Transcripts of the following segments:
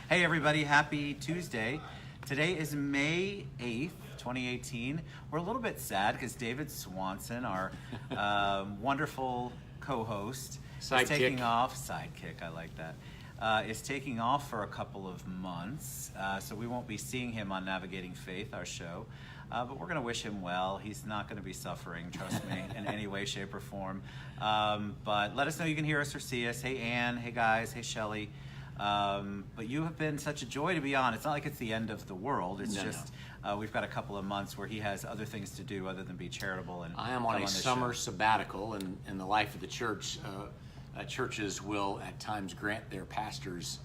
Hey everybody, happy Tuesday. Today is May 8th, 2018. We're a little bit sad because David Swanson, our wonderful co-host, is taking off. Sidekick, I like that. Is taking off for a couple of months. So we won't be seeing him on Navigating Faith, our show. But we're going to wish him well. He's not going to be suffering, trust me, in any way, shape, or form. But let us know you can hear us or see us. Hey, Ann. Hey, guys. Hey, Shelley. But you have been such a joy to be on. It's not like it's the end of the world. It's we've got a couple of months where he has other things to do other than be charitable. And I am on a summer sabbatical in the life of the church. Churches will at times grant their pastors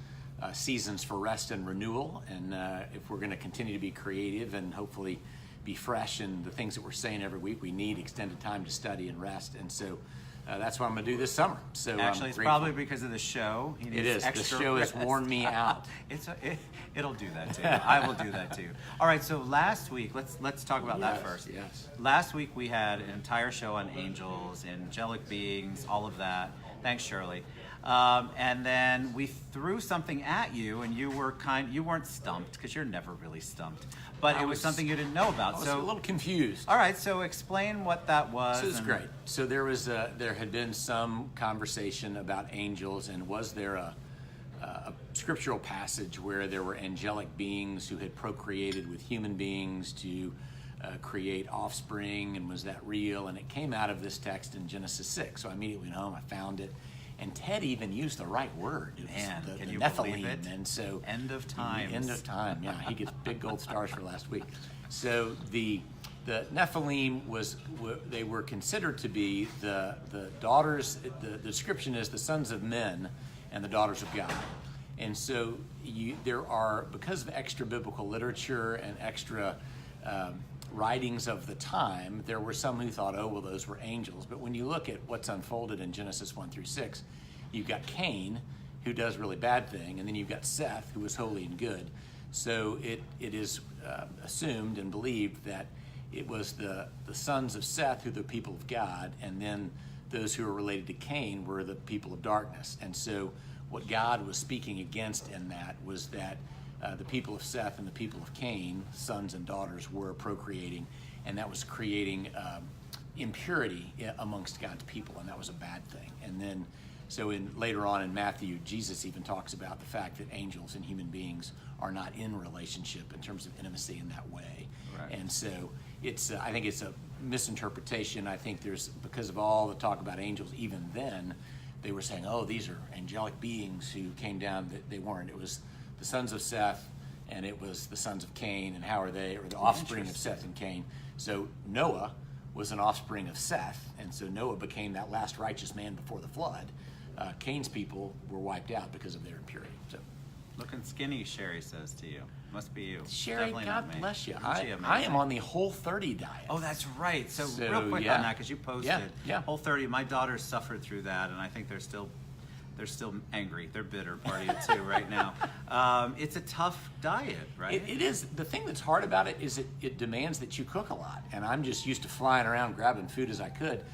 seasons for rest and renewal. And if we're going to continue to be creative and hopefully be fresh in the things that we're saying every week, we need extended time to study and rest. And so that's what I'm going to do this summer. So actually, it's probably because of the show. It is. The show has worn me out. It'll do that too. I will do that too. All right. So last week, let's talk about that first. Yes. Last week we had an entire show on angels, angelic beings, all of that. Thanks, Shirley. And then we threw something at you, and you weren't stumped because you're never really stumped. But it was something you didn't know about. I was a little confused. All right, so explain what that was. So it's great. So there had been some conversation about angels, and was there a scriptural passage where there were angelic beings who had procreated with human beings to create offspring, and was that real? And it came out of this text in Genesis 6. So I immediately went home, I found it. And Ted even used the right word. It was can you Nephilim. Believe it? And so end of time. End of time. Yeah, he gets big gold stars for last week. So the Nephilim they were considered to be the daughters. The description is the sons of men and the daughters of God. And so there are, because of extra biblical literature and extra writings of the time, there were some who thought, oh, well, those were angels. But when you look at what's unfolded in Genesis 1 through 6, you've got Cain, who does really bad thing, and then you've got Seth, who is holy and good. So it is assumed and believed that it was the sons of Seth who are the people of God, and then those who are related to Cain were the people of darkness. And so what God was speaking against in that was that the people of Seth and the people of Cain, sons and daughters, were procreating, and that was creating impurity amongst God's people, and that was a bad thing. And then, so later on in Matthew, Jesus even talks about the fact that angels and human beings are not in relationship in terms of intimacy in that way. Right. And so I think it's a misinterpretation. I think because of all the talk about angels, even then, they were saying, oh, these are angelic beings who came down. That they weren't. It was the sons of Seth, and it was the sons of Cain, and how are they, or the offspring of Seth and Cain. So Noah was an offspring of Seth, and so Noah became that last righteous man before the flood. Cain's people were wiped out because of their impurity. So, looking skinny, Sherry says to you. Must be you. Sherry, God bless you. I am on the Whole30 diet. Oh, that's right. So real quick on that, because you posted Whole30. My daughters suffered through that, and I think they're still angry. They're bitter, party it too right now. It's a tough diet, right? It is. The thing that's hard about it is it demands that you cook a lot. And I'm just used to flying around grabbing food as I could.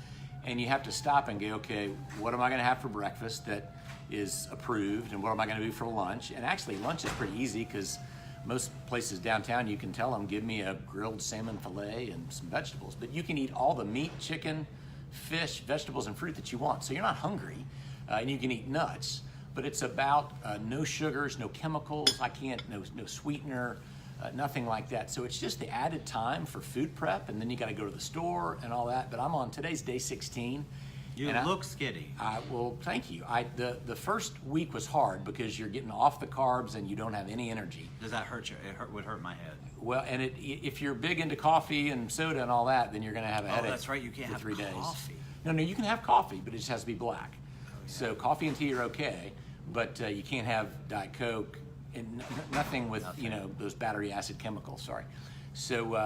And you have to stop and go, okay, what am I going to have for breakfast that is approved? And what am I going to do for lunch? And actually, lunch is pretty easy because most places downtown, you can tell them, give me a grilled salmon fillet and some vegetables. But you can eat all the meat, chicken, fish, vegetables, and fruit that you want. So you're not hungry. And you can eat nuts, but it's about no sugars, no chemicals. No sweetener, nothing like that. So it's just the added time for food prep, and then you got to go to the store and all that. But I'm on today's day 16. You look skinny. Well, thank you. The first week was hard because you're getting off the carbs and you don't have any energy. Does that hurt you? It would hurt my head. Well, and if you're big into coffee and soda and all that, then you're going to have a headache. Oh, that's right. You can't have 3 days. Coffee. No, you can have coffee, but it just has to be black. So coffee and tea are okay, but you can't have Diet Coke and nothing with those battery acid chemicals. Sorry. So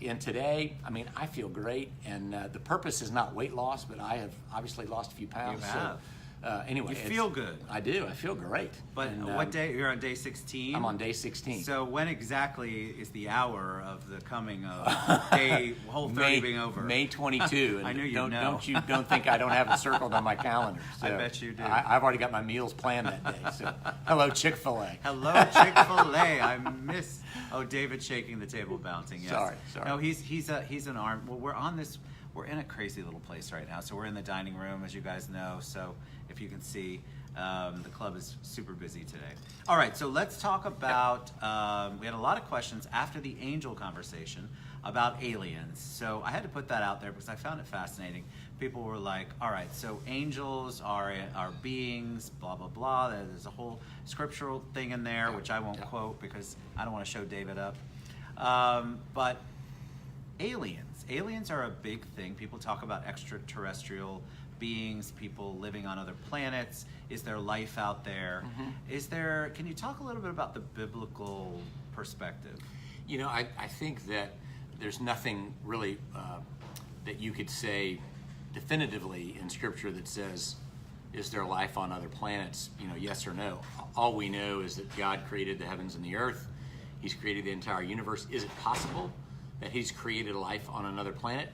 and today, I mean, I feel great, and the purpose is not weight loss, but I have obviously lost a few pounds. You have. anyway. You feel good. I do. I feel great. But what day? You're on day 16? I'm on day 16. So when exactly is the hour of the coming of whole 30 being over? May 22. And I knew you'd know. Don't think I don't have it circled on my calendar. So I bet you do. I've already got my meals planned that day. So hello, Chick-fil-A. Hello, Chick-fil-A. I miss. Oh, David shaking the table, bouncing. Yes. Sorry. No, he's an arm. Well, we're in a crazy little place right now. So we're in the dining room, as you guys know. So if you can see, the club is super busy today. All right, so let's talk about, we had a lot of questions after the angel conversation about aliens. So I had to put that out there because I found it fascinating. People were like, all right, so angels are beings, blah, blah, blah. There's a whole scriptural thing in there, which I won't quote because I don't want to show David up. But aliens are a big thing. People talk about extraterrestrial beings, people living on other planets. Is there life out there? Can you talk a little bit about the biblical perspective? You know, I think that there's nothing really that you could say definitively in Scripture that says, is there life on other planets? You know, yes or no. All we know is that God created the heavens and the earth. He's created the entire universe. Is it possible that He's created life on another planet?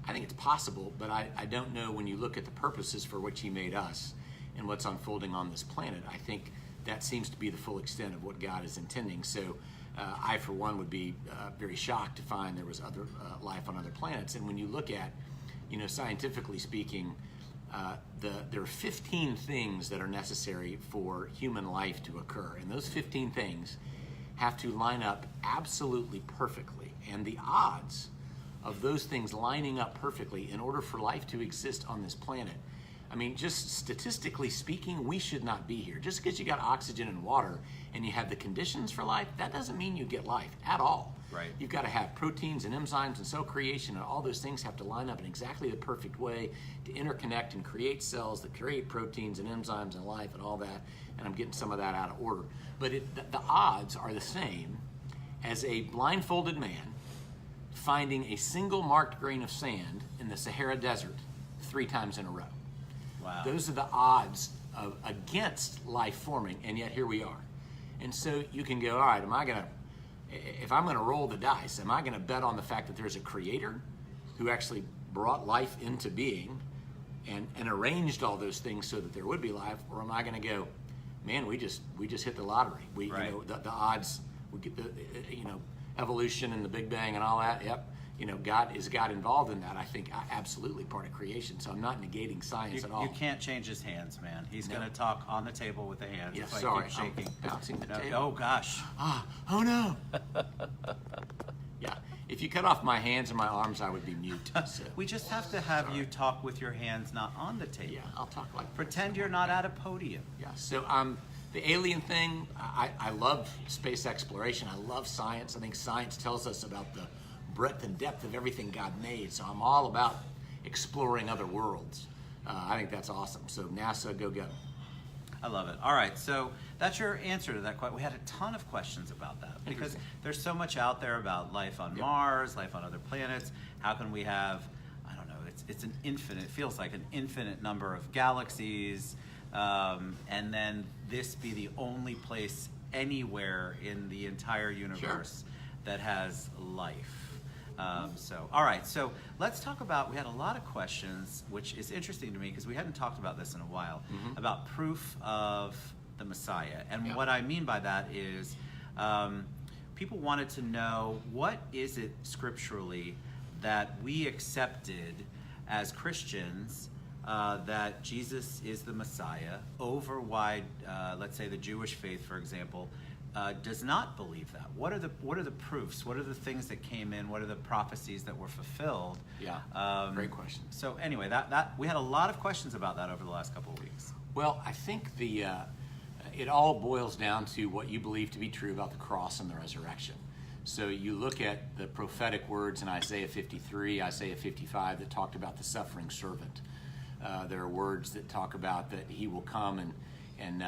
I think it's possible, but I don't know when you look at the purposes for which He made us and what's unfolding on this planet. I think that seems to be the full extent of what God is intending. So I, for one, would be very shocked to find there was other life on other planets. And when you look at, you know, scientifically speaking, there are 15 things that are necessary for human life to occur. And those 15 things have to line up absolutely perfectly. And the odds of those things lining up perfectly in order for life to exist on this planet, I mean, just statistically speaking, we should not be here. Just because you got oxygen and water and you have the conditions for life, that doesn't mean you get life at all. Right. You've got to have proteins and enzymes and cell creation, and all those things have to line up in exactly the perfect way to interconnect and create cells that create proteins and enzymes and life and all that. And I'm getting some of that out of order. But the odds are the same as a blindfolded man finding a single marked grain of sand in the Sahara Desert 3 times in a row. Wow. Those are the odds against life forming, and yet here we are. And so you can go, all right, if I'm going to roll the dice, am I going to bet on the fact that there's a creator who actually brought life into being and arranged all those things so that there would be life, or am I going to go, man, we just hit the lottery. Right. You know, the odds, we get the evolution and the Big Bang and all that. Yep. You know, is God involved in that? I think absolutely part of creation. So I'm not negating science at all. You can't change his hands, man. He's going to talk on the table with the hands. Yeah, if I sorry, keep shaking. I'm bouncing the table. Oh gosh. Oh no. Yeah, if you cut off my hands and my arms, I would be mute. So. We just have to have you talk with your hands not on the table. Yeah, I'll talk like Pretend you're not at a podium. Yeah. So the alien thing. I love space exploration. I love science. I think science tells us about the breadth and depth of everything God made. So I'm all about exploring other worlds. I think that's awesome. So NASA, go. I love it. All right, so that's your answer to that question. We had a ton of questions about that because there's so much out there about life on Mars, life on other planets. How can we have, I don't know, it's an infinite, it feels like an infinite number of galaxies, and then this be the only place anywhere in the entire universe that has life. All right, so let's talk about, we had a lot of questions, which is interesting to me because we hadn't talked about this in a while, about proof of the Messiah. And what I mean by that is people wanted to know, what is it scripturally that we accepted as Christians that Jesus is the Messiah over why, let's say the Jewish faith, for example, does not believe that? What are the proofs? What are the things that came in? What are the prophecies that were fulfilled? Yeah, great question. So anyway, that we had a lot of questions about that over the last couple of weeks. Well, I think it all boils down to what you believe to be true about the cross and the resurrection. So you look at the prophetic words in Isaiah 53, Isaiah 55 that talked about the suffering servant. There are words that talk about that he will come and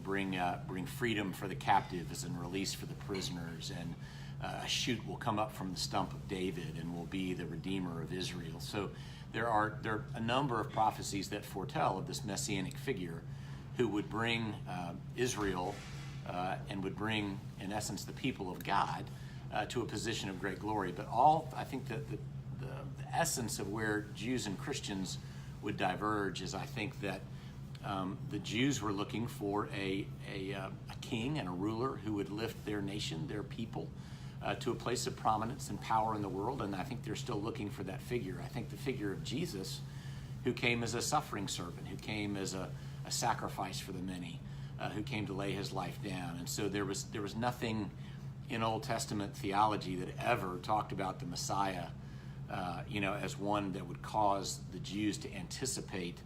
bring freedom for the captives and release for the prisoners, and a shoot will come up from the stump of David and will be the Redeemer of Israel. So there are a number of prophecies that foretell of this messianic figure who would bring Israel and would bring, in essence, the people of God to a position of great glory. But I think that the essence of where Jews and Christians would diverge is, I think that the Jews were looking for a king and a ruler who would lift their nation, their people, to a place of prominence and power in the world, and I think they're still looking for that figure. I think the figure of Jesus, who came as a suffering servant, who came as a sacrifice for the many, who came to lay his life down. And so there was nothing in Old Testament theology that ever talked about the Messiah as one that would cause the Jews to anticipate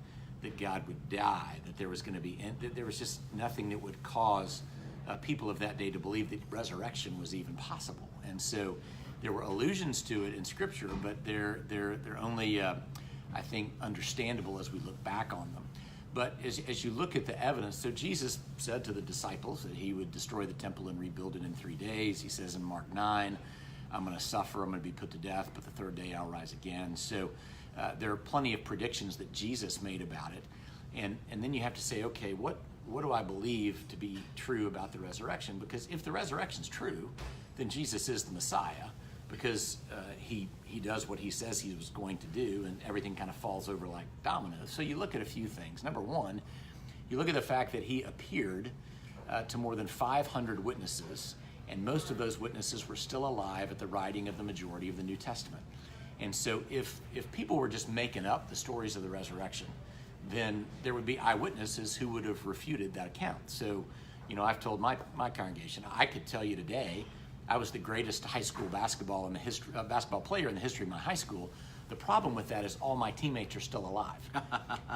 that God would die, that there was going to be, that there was just nothing that would cause people of that day to believe that resurrection was even possible. And so there were allusions to it in Scripture, but they're only, I think, understandable as we look back on them. But as you look at the evidence, so Jesus said to the disciples that he would destroy the temple and rebuild it in 3 days. He says in Mark 9, I'm going to suffer, I'm going to be put to death, but the third day I'll rise again. So there are plenty of predictions that Jesus made about it. And then you have to say, okay, what do I believe to be true about the resurrection? Because if the resurrection's true, then Jesus is the Messiah, because he does what he says he was going to do, and everything kind of falls over like dominoes. So you look at a few things. Number one, you look at the fact that he appeared to more than 500 witnesses, and most of those witnesses were still alive at the writing of the majority of the New Testament. And so if people were just making up the stories of the resurrection, then there would be eyewitnesses who would have refuted that account. So, I've told my congregation, I could tell you today, I was the greatest high school basketball player in the history of my high school. The problem with that is all my teammates are still alive.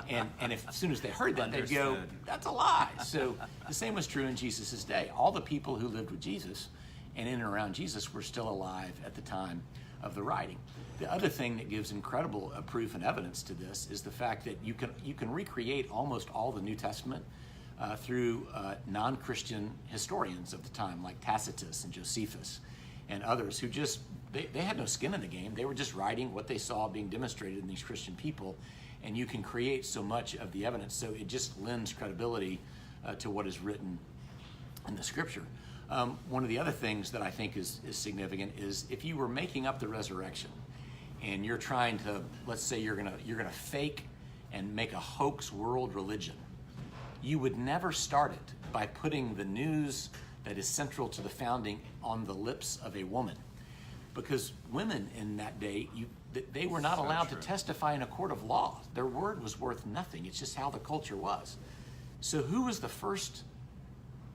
and if as soon as they heard that, they'd go, that's a lie. So the same was true in Jesus' day. All the people who lived with Jesus and in and around Jesus were still alive at the time of the writing. The other thing that gives incredible proof and evidence to this is the fact that you can recreate almost all the New Testament through non-Christian historians of the time, like Tacitus and Josephus and others, who just, they had no skin in the game. They were just writing what they saw being demonstrated in these Christian people, and you can create so much of the evidence, so it just lends credibility to what is written in the Scripture. One of the other things that I think is significant is if you were making up the resurrection and you're trying to, let's say you're gonna fake and make a hoax world religion, you would never start it by putting the news that is central to the founding on the lips of a woman, because women in that day, they were not allowed to testify in a court of law. Their word was worth nothing. It's just how the culture was. So who was the first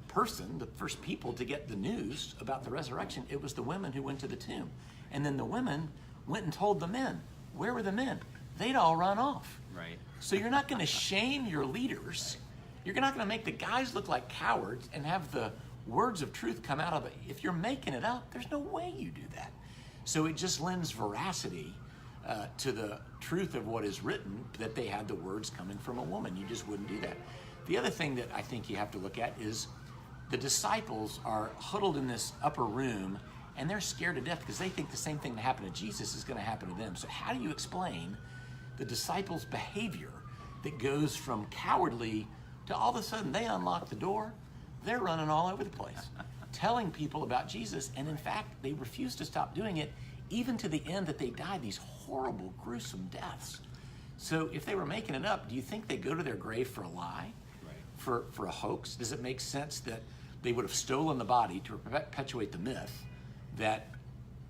person, the first people to get the news about the resurrection? It was the women who went to the tomb. And then the women went and told the men. Where were the men? They'd all run off. Right. So you're not going to shame your leaders. You're not going to make the guys look like cowards and have the words of truth come out of it. If you're making it up, there's no way you do that. So it just lends veracity to the truth of what is written, that they had the words coming from a woman. You just wouldn't do that. The other thing that I think you have to look at is the disciples are huddled in this upper room, and they're scared to death because they think the same thing that happened to Jesus is going to happen to them. So how do you explain the disciples' behavior that goes from cowardly to all of a sudden they unlock the door, they're running all over the place, telling people about Jesus, and in fact, they refuse to stop doing it, even to the end that they die these horrible, gruesome deaths. So if they were making it up, do you think they go to their grave for a lie? Right. For a hoax? Does it make sense that they would have stolen the body to perpetuate the myth that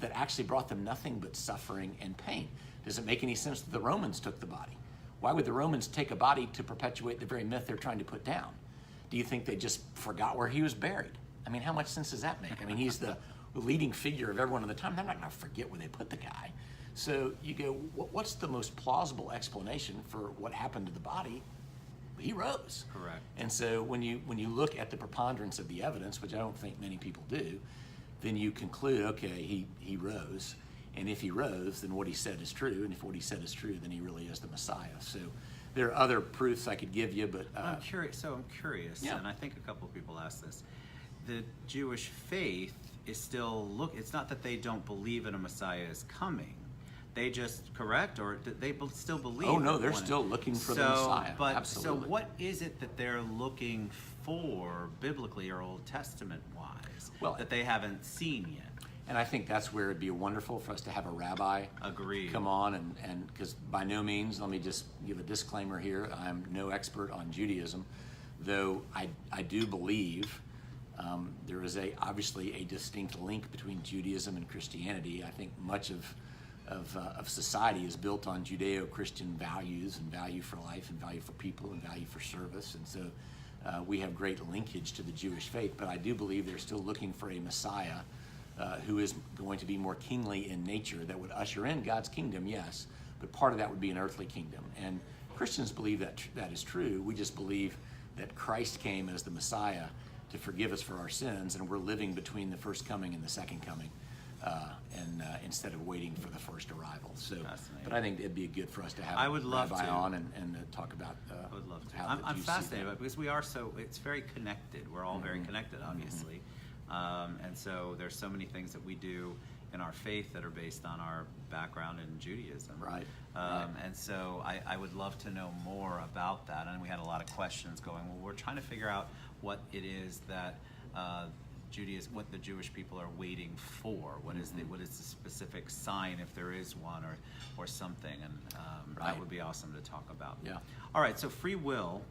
actually brought them nothing but suffering and pain? Does it make any sense that the Romans took the body? Why would the Romans take a body to perpetuate the very myth they're trying to put down? Do you think they just forgot where he was buried? I mean, how much sense does that make? I mean, he's the leading figure of everyone at the time. They're not going to forget where they put the guy. So you go, what's the most plausible explanation for what happened to the body? He rose. Correct. And so when you look at the preponderance of the evidence, which I don't think many people do, then you conclude, okay, he rose. And if he rose, then what he said is true. And if what he said is true, then he really is the Messiah. So there are other proofs I could give you, but I'm curious. Yeah. And I think a couple of people asked this. The Jewish faith is still it's not that they don't believe in a Messiah is coming. they just correct, or do they still believe? Oh no, they're still looking for the Messiah. But Absolutely. so what is it that they're looking for biblically or Old Testament wise that they haven't seen yet? And I think that's where it'd be wonderful for us to have a rabbi come on, and because by no means, let me just give a disclaimer here, I'm no expert on Judaism, though I do believe there is obviously a distinct link between Judaism and Christianity. I think much of society is built on Judeo-Christian values and value for life and value for people and value for service, and so we have great linkage to the Jewish faith, but I do believe they're still looking for a Messiah who is going to be more kingly in nature, that would usher in God's kingdom, yes, but part of that would be an earthly kingdom. And Christians believe that that is true. We just believe that Christ came as the Messiah to forgive us for our sins, and we're living between the first coming and the second coming, and instead of waiting for the first arrival. So, but I think it'd be good for us to have I would love Rabbi to. on and talk about. I would love to. How I'm fascinated by it because we are so. It's very connected. We're all very connected, obviously. And so there's so many things that we do in our faith that are based on our background in Judaism. Right. And so I would love to know more about that. And we had a lot of questions going, well, we're trying to figure out what it is that Judaism, what the Jewish people are waiting for. What is the specific sign, if there is one, or something. And that would be awesome to talk about. Yeah. All right, so free will.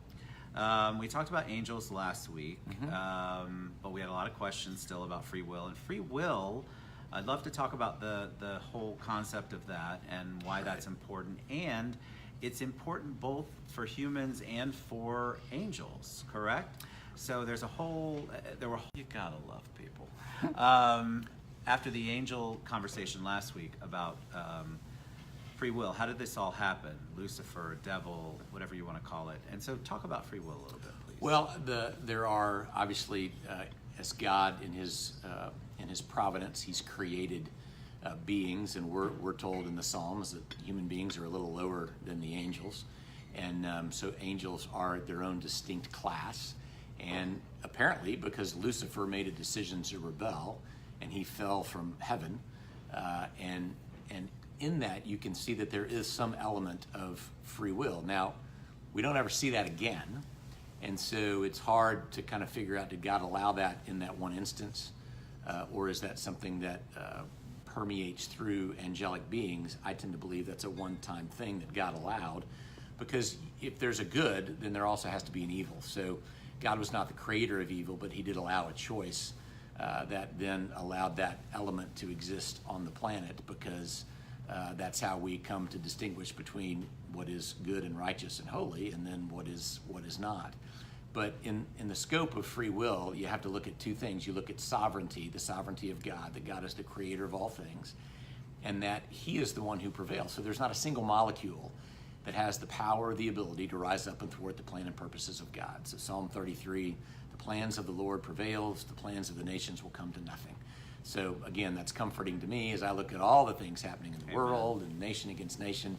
We talked about angels last week, but we had a lot of questions still about free will. And free will, I'd love to talk about the whole concept of that and why that's important. And it's important both for humans and for angels, correct? So there's a whole, you gotta love people. After the angel conversation last week about free will, how did this all happen? Lucifer, devil, whatever you want to call it. And so talk about free will a little bit, please. Well, there are obviously, as God in his providence, he's created beings, and we're told in the Psalms that human beings are a little lower than the angels, and so angels are their own distinct class. And apparently, because Lucifer made a decision to rebel, and he fell from heaven, and in that you can see that there is some element of free will. Now, we don't ever see that again, and so it's hard to kind of figure out, did God allow that in that one instance, or is that something that permeates through angelic beings? I tend to believe that's a one-time thing that God allowed, because if there's a good, then there also has to be an evil. So God was not the creator of evil, but he did allow a choice that then allowed that element to exist on the planet, because that's how we come to distinguish between what is good and righteous and holy, and then what is not. But in the scope of free will, you have to look at two things. You look at sovereignty, the sovereignty of God, that God is the creator of all things, and that he is the one who prevails. So there's not a single molecule that has the power or the ability to rise up and thwart the plan and purposes of God. So Psalm 33, the plans of the Lord prevails, the plans of the nations will come to nothing. So again, that's comforting to me as I look at all the things happening in the world and nation against nation.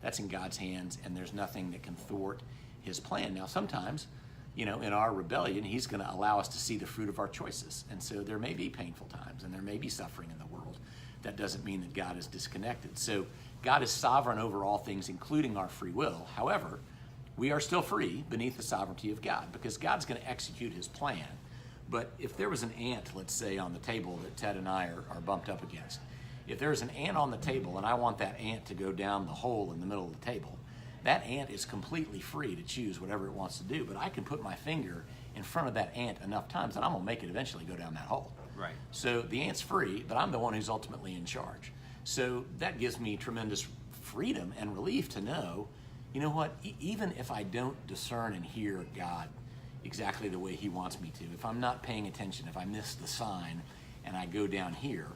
That's in God's hands, and there's nothing that can thwart his plan. Now, sometimes, in our rebellion, he's going to allow us to see the fruit of our choices. And so there may be painful times, and there may be suffering in the world. That doesn't mean that God is disconnected. So God is sovereign over all things, including our free will. However, we are still free beneath the sovereignty of God, because God's going to execute his plan. But if there was an ant, let's say, on the table that Ted and I are bumped up against, if there's an ant on the table and I want that ant to go down the hole in the middle of the table, that ant is completely free to choose whatever it wants to do. But I can put my finger in front of that ant enough times that I'm going to make it eventually go down that hole. Right. So the ant's free, but I'm the one who's ultimately in charge. So that gives me tremendous freedom and relief to know, you know what, even if I don't discern and hear God exactly the way he wants me to, if I'm not paying attention, if I miss the sign and I go down here,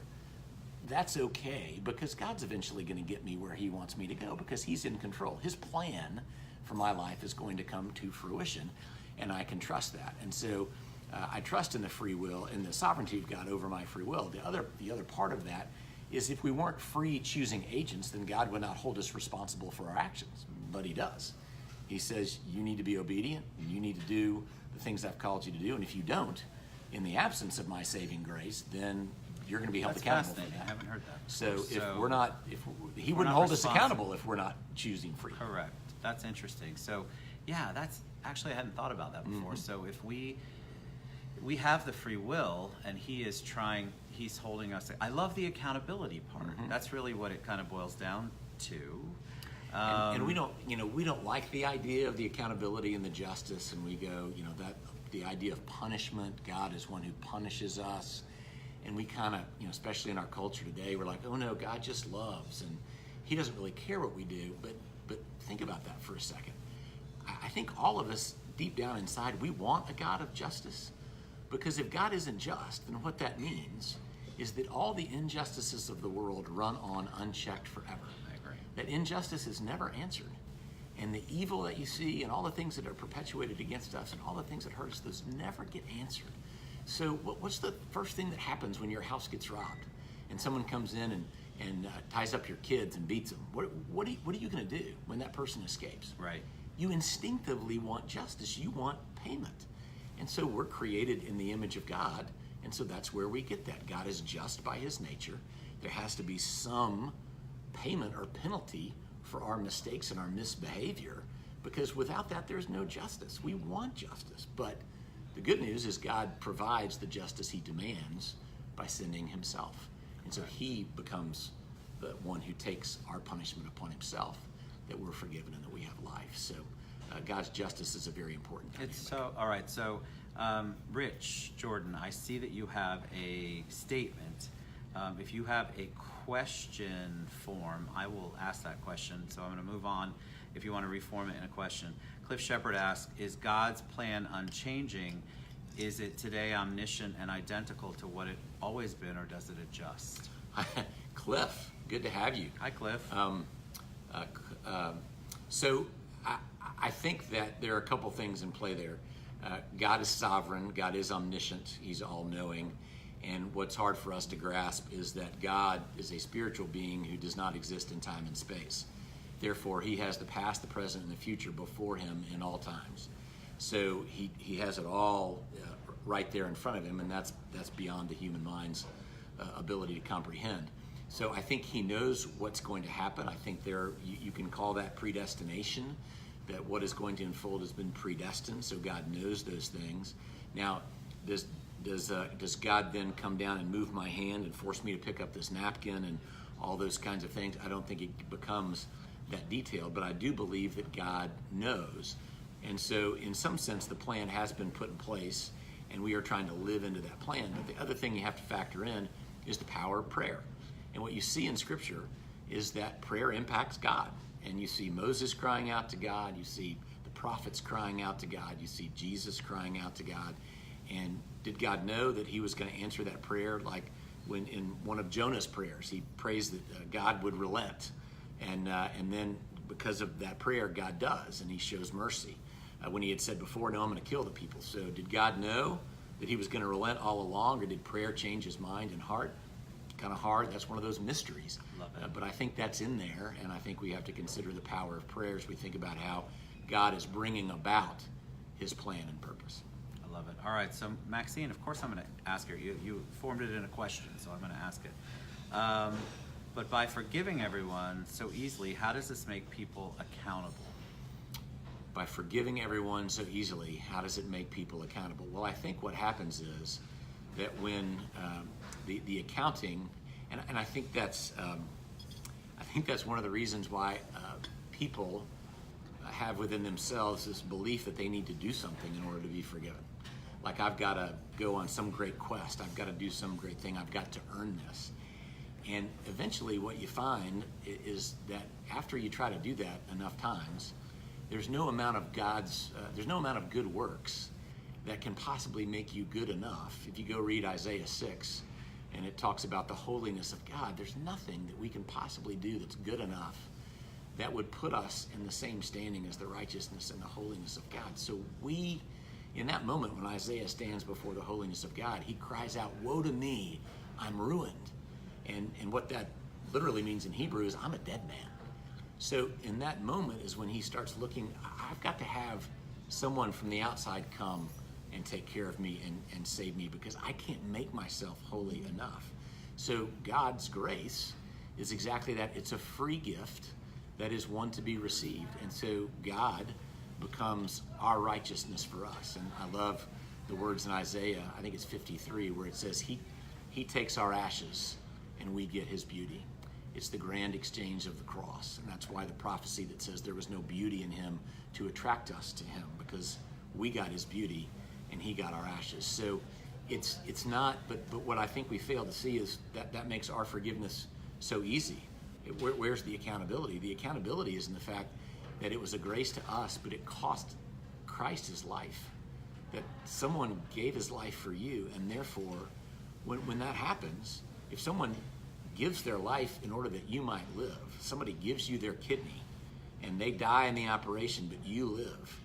that's okay, because God's eventually going to get me where he wants me to go, because he's in control. His plan for my life is going to come to fruition, and I can trust that. And so I trust in the free will, in the sovereignty of God over my free will. The other part of that is, if we weren't free choosing agents, then God would not hold us responsible for our actions, but he does. He says, you need to be obedient, and you need to do the things I've called you to do, and if you don't, in the absence of my saving grace, then you're going to be held That's accountable for fascinating. I that. haven't heard that. So before. if we're not, if he we're wouldn't not hold us responsible. accountable if we're not choosing freedom. Correct. That's interesting. So, yeah, that's actually I hadn't thought about that before. Mm-hmm. So if we have the free will, and he's holding us. I love the accountability part. Mm-hmm. That's really what it kind of boils down to. And we don't like the idea of the accountability and the justice, and we go, that the idea of punishment. God is one who punishes us, and we kind of, especially in our culture today, we're like, oh no, God just loves, and He doesn't really care what we do. But think about that for a second. I think all of us, deep down inside, we want a God of justice, because if God isn't just, then what that means is that all the injustices of the world run on unchecked forever. That injustice is never answered. And the evil that you see and all the things that are perpetuated against us and all the things that hurt us, those never get answered. So what's the first thing that happens when your house gets robbed and someone comes in and ties up your kids and beats them? What are you going to do when that person escapes? Right. You instinctively want justice. You want payment. And so we're created in the image of God, and so that's where we get that. God is just by His nature. There has to be some payment or penalty for our mistakes and our misbehavior, because without that there's no justice. We want justice, but the good news is God provides the justice He demands by sending Himself, and so He becomes the one who takes our punishment upon Himself, that we're forgiven and that we have life. So God's justice is a very important dynamic. It's so all right. So Rich Jordan, I see that you have a statement. If you have a question form, I will ask that question. So I'm going to move on if you want to reform it in a question. Cliff Shepard asks, is God's plan unchanging? Is it today omniscient and identical to what it always been, or does it adjust? Cliff, good to have you. Hi, Cliff. So I think that there are a couple things in play there. God is sovereign. God is omniscient. He's all-knowing. And what's hard for us to grasp is that God is a spiritual being who does not exist in time and space. Therefore, He has the past, the present, and the future before Him in all times. So He has it all right there in front of Him, and that's beyond the human mind's ability to comprehend. So I think He knows what's going to happen. I think you can call that predestination, that what is going to unfold has been predestined, so God knows those things. Now, does God then come down and move my hand and force me to pick up this napkin and all those kinds of things? I don't think it becomes that detailed, but I do believe that God knows. And so in some sense, the plan has been put in place, and we are trying to live into that plan. But the other thing you have to factor in is the power of prayer. And what you see in Scripture is that prayer impacts God. And you see Moses crying out to God. You see the prophets crying out to God. You see Jesus crying out to God. And did God know that He was going to answer that prayer? Like when in one of Jonah's prayers, he prays that God would relent. And then because of that prayer, God does, and He shows mercy. When He had said before, no, I'm going to kill the people. So did God know that He was going to relent all along, or did prayer change His mind and heart? Kind of hard. That's one of those mysteries. But I think that's in there, and I think we have to consider the power of prayer as we think about how God is bringing about His plan and purpose. I love it. All right, so Maxine, of course I'm going to ask her. You formed it in a question, so I'm going to ask it. But by forgiving everyone so easily, how does this make people accountable? By forgiving everyone so easily, how does it make people accountable? Well, I think what happens is that when the accounting, and I think that's one of the reasons why people have within themselves this belief that they need to do something in order to be forgiven. Like, I've got to go on some great quest. I've got to do some great thing. I've got to earn this. And eventually what you find is that after you try to do that enough times, there's no amount of good works that can possibly make you good enough. If you go read Isaiah 6, and it talks about the holiness of God, there's nothing that we can possibly do that's good enough that would put us in the same standing as the righteousness and the holiness of God. So we, in that moment when Isaiah stands before the holiness of God, he cries out, "Woe to me, I'm ruined." And what that literally means in Hebrew is, I'm a dead man. So in that moment is when he starts looking, I've got to have someone from the outside come and take care of me and save me, because I can't make myself holy enough. So God's grace is exactly that. It's a free gift that is one to be received. And so God becomes our righteousness for us. And I love the words in Isaiah, I think it's 53, where it says, he takes our ashes and we get his beauty. It's the grand exchange of the cross. And that's why the prophecy that says there was no beauty in him to attract us to him, because we got his beauty and he got our ashes. So it's not, but what I think we fail to see is that makes our forgiveness so easy. Where's the accountability? The accountability is in the fact that it was a grace to us, but it cost Christ his life. That someone gave his life for you, and therefore, when that happens, if someone gives their life in order that you might live, somebody gives you their kidney, and they die in the operation, but you live,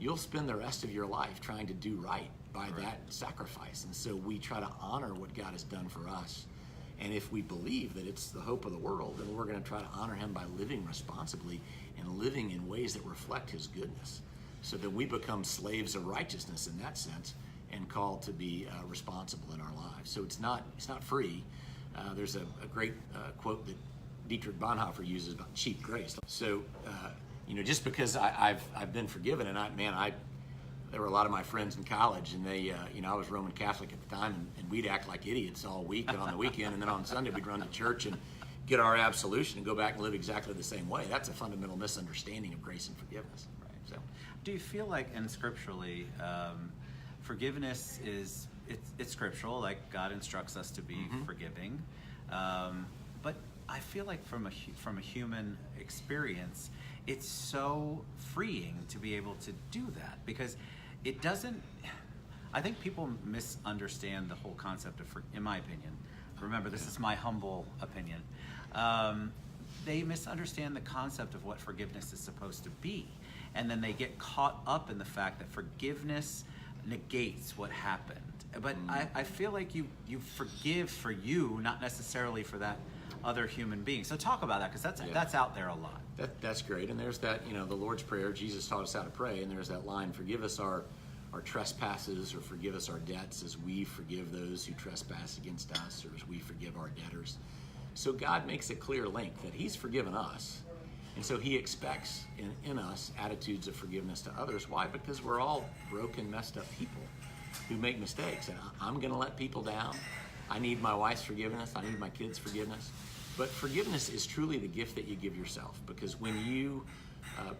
you'll spend the rest of your life trying to do right by that sacrifice. And so we try to honor what God has done for us. And if we believe that it's the hope of the world, then we're going to try to honor him by living responsibly and living in ways that reflect his goodness, so that we become slaves of righteousness in that sense and called to be responsible in our lives. So it's not free. There's a great quote that Dietrich Bonhoeffer uses about cheap grace. So, just because I've been forgiven, and there were a lot of my friends in college, and they, I was Roman Catholic at the time, and we'd act like idiots all week and on the weekend, and then on Sunday we'd run to church and get our absolution and go back and live exactly the same way. That's a fundamental misunderstanding of grace and forgiveness. Right. So, do you feel like, and scripturally, forgiveness is it's scriptural, like God instructs us to be forgiving, but I feel like from a human experience, it's so freeing to be able to do that, because it doesn't. I think people misunderstand the whole concept of, in my opinion. Remember, this is my humble opinion. They misunderstand the concept of what forgiveness is supposed to be, and then they get caught up in the fact that forgiveness negates what happened. But I feel like you forgive for you, not necessarily for that other human being. So talk about that, because that's out there a lot. That's great. And there's that, the Lord's Prayer, Jesus taught us how to pray, and there's that line, forgive us our trespasses, or forgive us our debts as we forgive those who trespass against us, or as we forgive our debtors. So God makes a clear link that he's forgiven us, and so he expects in us attitudes of forgiveness to others. Why? Because we're all broken, messed up people who make mistakes, and I'm going to let people down. I need my wife's forgiveness. I need my kids' forgiveness. But forgiveness is truly the gift that you give yourself, because when you,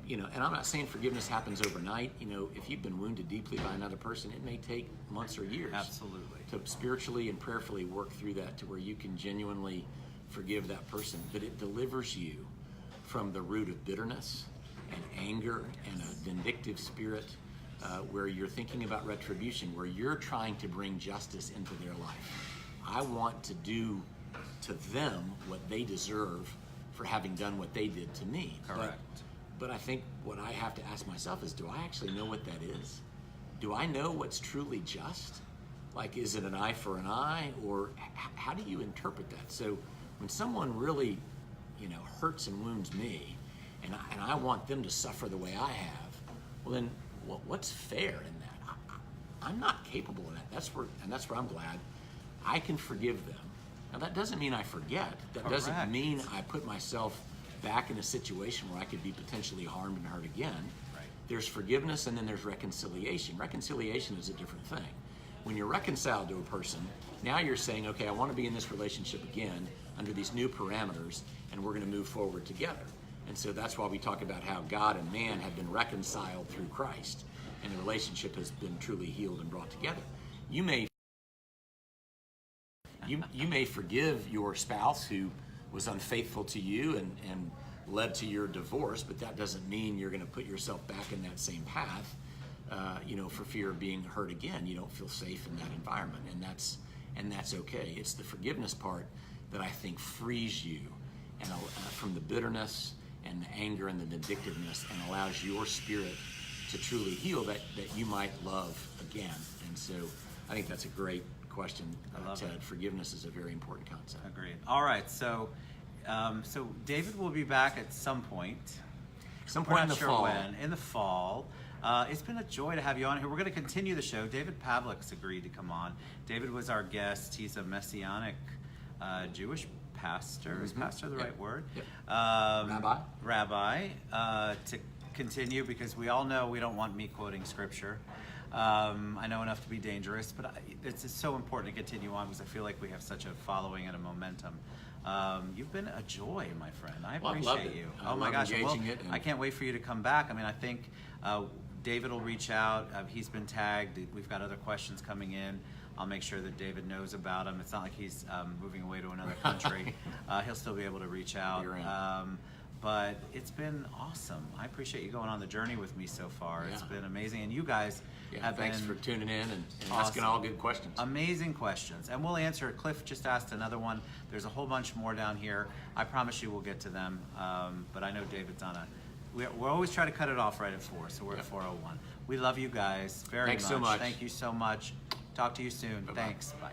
and I'm not saying forgiveness happens overnight. If you've been wounded deeply by another person, it may take months or years. Absolutely. To spiritually and prayerfully work through that to where you can genuinely forgive that person. But it delivers you from the root of bitterness and anger and a vindictive spirit, where you're thinking about retribution, where you're trying to bring justice into their life. I want to do to them what they deserve for having done what they did to me. Correct. But I think what I have to ask myself is, do I actually know what that is? Do I know what's truly just? Like, is it an eye for an eye, or how do you interpret that? So when someone really, hurts and wounds me, and I want them to suffer the way I have, well then, what's fair in that? I'm not capable of that. That's where I'm glad I can forgive them. Now that doesn't mean I forget. That doesn't mean I put myself back in a situation where I could be potentially harmed and hurt again. Right. There's forgiveness, and then there's reconciliation. Reconciliation is a different thing. When you're reconciled to a person, now you're saying, okay, I want to be in this relationship again under these new parameters, and we're going to move forward together. And so that's why we talk about how God and man have been reconciled through Christ, and the relationship has been truly healed and brought together. You may forgive your spouse who was unfaithful to you and led to your divorce, but that doesn't mean you're going to put yourself back in that same path, for fear of being hurt again. You don't feel safe in that environment, and that's okay. It's the forgiveness part that I think frees you and from the bitterness and the anger and the vindictiveness, and allows your spirit to truly heal, that you might love again. And so I think that's a great question, Ted. Forgiveness is a very important concept. Agreed. All right, so David will be back at some point. Some point in the fall. When. In the fall. It's been a joy to have you on here. We're going to continue the show. David Pavlik's agreed to come on. David was our guest. He's a Messianic Jewish pastor. Is pastor the right word? Yep. Rabbi, to continue, because we all know we don't want me quoting scripture. I know enough to be dangerous, but it's just so important to continue on because I feel like we have such a following and a momentum. You've been a joy, my friend. I appreciate you. I oh my love gosh! Well, engaging it and- I can't wait for you to come back. I mean, I think David will reach out. He's been tagged. We've got other questions coming in. I'll make sure that David knows about them. It's not like he's moving away to another country. He'll still be able to reach out. You're in. But it's been awesome. I appreciate you going on the journey with me so far. It's Yeah. been amazing. And you guys have Thanks been for tuning in and awesome. asking all good questions. Amazing questions. And we'll answer. Cliff just asked another one. There's a whole bunch more down here. I promise you we'll get to them. But I know David's on a... We're always trying to cut it off right at 4, so we're at 4:01. We love you guys very much. Thanks so much. Thank you so much. Talk to you soon. Bye-bye. Thanks. Bye.